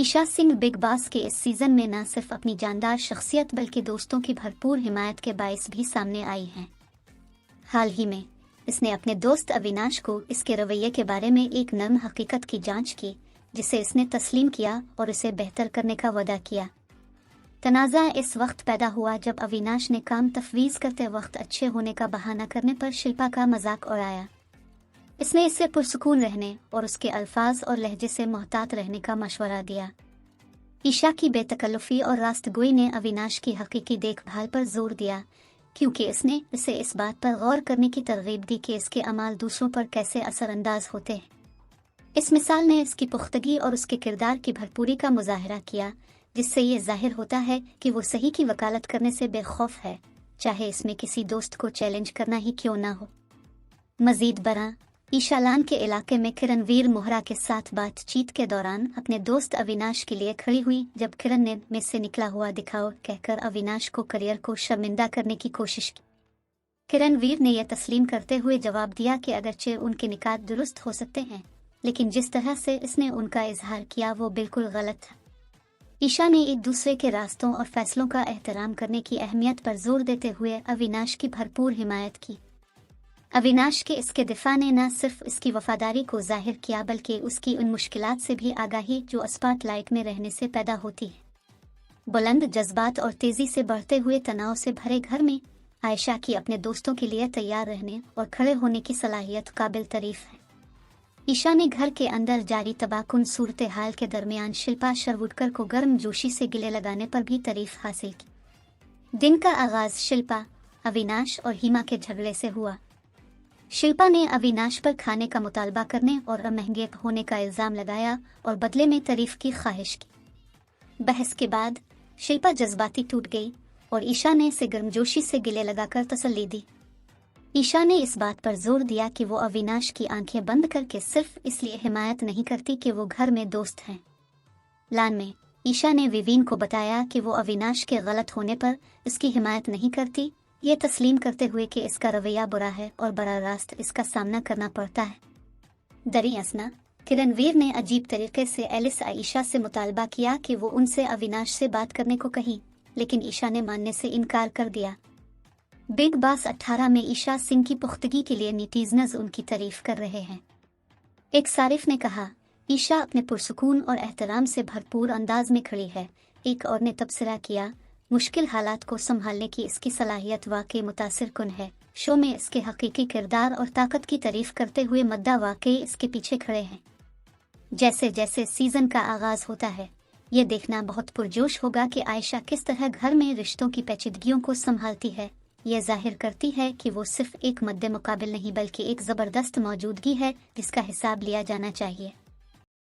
Isha Singh big boss के इस season में न सिर्फ अपनी जानदार शख्सियत बल्कि दोस्तों की भरपूर हिमायत के बाइस भी सामने आई हैं। हाल ही में इसने अपने दोस्त अविनाश को इसके रवैये के बारे में एक नर्म हकीकत की जांच की, जिसे इसने तस्लीम किया और इसे बेहतर करने का वादा किया। तनाज़ा इस वक्त पैदा हुआ जब अविनाश ने काम तफवीज़ करते वक्त अच्छे होने का बहाना करने पर शिल्पा का मजाक उड़ाया। इसने इससे पुरसुकून रहने और उसके अल्फाज और लहजे से मोहतात रहने का मशवरा दिया। ईशा की बेतकल्लुफ़ी और रास्तगोई ने अविनाश की हकीकी देखभाल पर जोर दिया, क्योंकि इसने इसे इस बात पर गौर करने की तरगीब दी कि इसके अमाल दूसरों पर कैसे असरअंदाज होते हैं। इस मिसाल ने इसकी पुख्तगी और उसके किरदार की भरपूरी का मुजाहरा किया, जिससे ये जाहिर होता है कि वो सही की वकालत करने से बेखौफ है, चाहे इसमें किसी दोस्त को चैलेंज करना ही क्यों ना हो। मजीद बरा ईशा लान के इलाके में किरणवीर मोहरा के साथ बातचीत के दौरान अपने दोस्त अविनाश के लिए खड़ी हुई, जब किरण ने में से निकला हुआ दिखाओ कहकर अविनाश को करियर को शर्मिंदा करने की कोशिश की। किरणवीर ने यह तस्लीम करते हुए जवाब दिया कि अगरचे उनके निकात दुरुस्त हो सकते हैं, लेकिन जिस तरह से इसने उनका इजहार किया वो बिल्कुल गलत था। ईशा ने एक दूसरे के रास्तों और फैसलों का एहतराम करने की अहमियत पर जोर देते हुए अविनाश की भरपूर हिमायत की। अविनाश के इसके दिफा ने न सिर्फ इसकी वफादारी को जाहिर किया बल्कि उसकी उन मुश्किलात से भी आगाही जो स्पॉटलाइट में रहने से पैदा होती है। बुलंद जज्बात और तेजी से बढ़ते हुए तनाव से भरे घर में आयशा की अपने दोस्तों के लिए तैयार रहने और खड़े होने की सलाहियत काबिल तारीफ है। ईशा ने घर के अंदर जारी तबाहकुन सूरत हाल के दरमियान शिल्पा शरवुडकर को गर्म जोशी से गिले लगाने पर भी तारीफ हासिल की। दिन का आगाज शिल्पा, अविनाश और हिमा के झगड़े से हुआ। शिल्पा ने अविनाश पर खाने का मुतालबा करने और महंगे होने का इल्ज़ाम लगाया और बदले में तारीफ की ख्वाहिश की। बहस के बाद शिल्पा जज्बाती टूट गई और ईशा ने इसे गर्मजोशी से गिले लगाकर तसल्ली दी। ईशा ने इस बात पर जोर दिया कि वो अविनाश की आंखें बंद करके सिर्फ इसलिए हिमायत नहीं करती कि वो घर में दोस्त हैं। लान में ईशा ने विवीन को बताया कि वो अविनाश के गलत होने पर इसकी हिमायत नहीं करती, ये तस्लीम करते हुए कि इसका रवैया बुरा है और बराह रास्त इसका सामना करना पड़ता है। दरअसल किरणवीर ने अजीब तरीके से एलिस आयशा से मुतालबा किया कि वो उनसे अविनाश से बात करने को कही, लेकिन ईशा ने मानने से इनकार कर दिया। बिग बॉस 18 में ईशा सिंह की पुख्तगी के लिए नेटिजन्स उनकी तारीफ कर रहे हैं। एक सारिफ ने कहा, ईशा अपने पुरसुकून और एहतराम से भरपूर अंदाज में खड़ी है। एक और ने तबसरा किया, मुश्किल हालात को संभालने की इसकी सलाहियत वाकई मुतासिर कुन है। शो में इसके हकीकी किरदार और ताकत की तारीफ करते हुए मद्दा वाकई इसके पीछे खड़े हैं। जैसे जैसे सीजन का आगाज होता है, ये देखना बहुत पुरजोश होगा कि आयशा किस तरह घर में रिश्तों की पेचीदगियों को संभालती है। यह जाहिर करती है कि वो सिर्फ एक मद्दे मुकाबिल नहीं बल्कि एक ज़बरदस्त मौजूदगी है जिसका हिसाब लिया जाना चाहिए।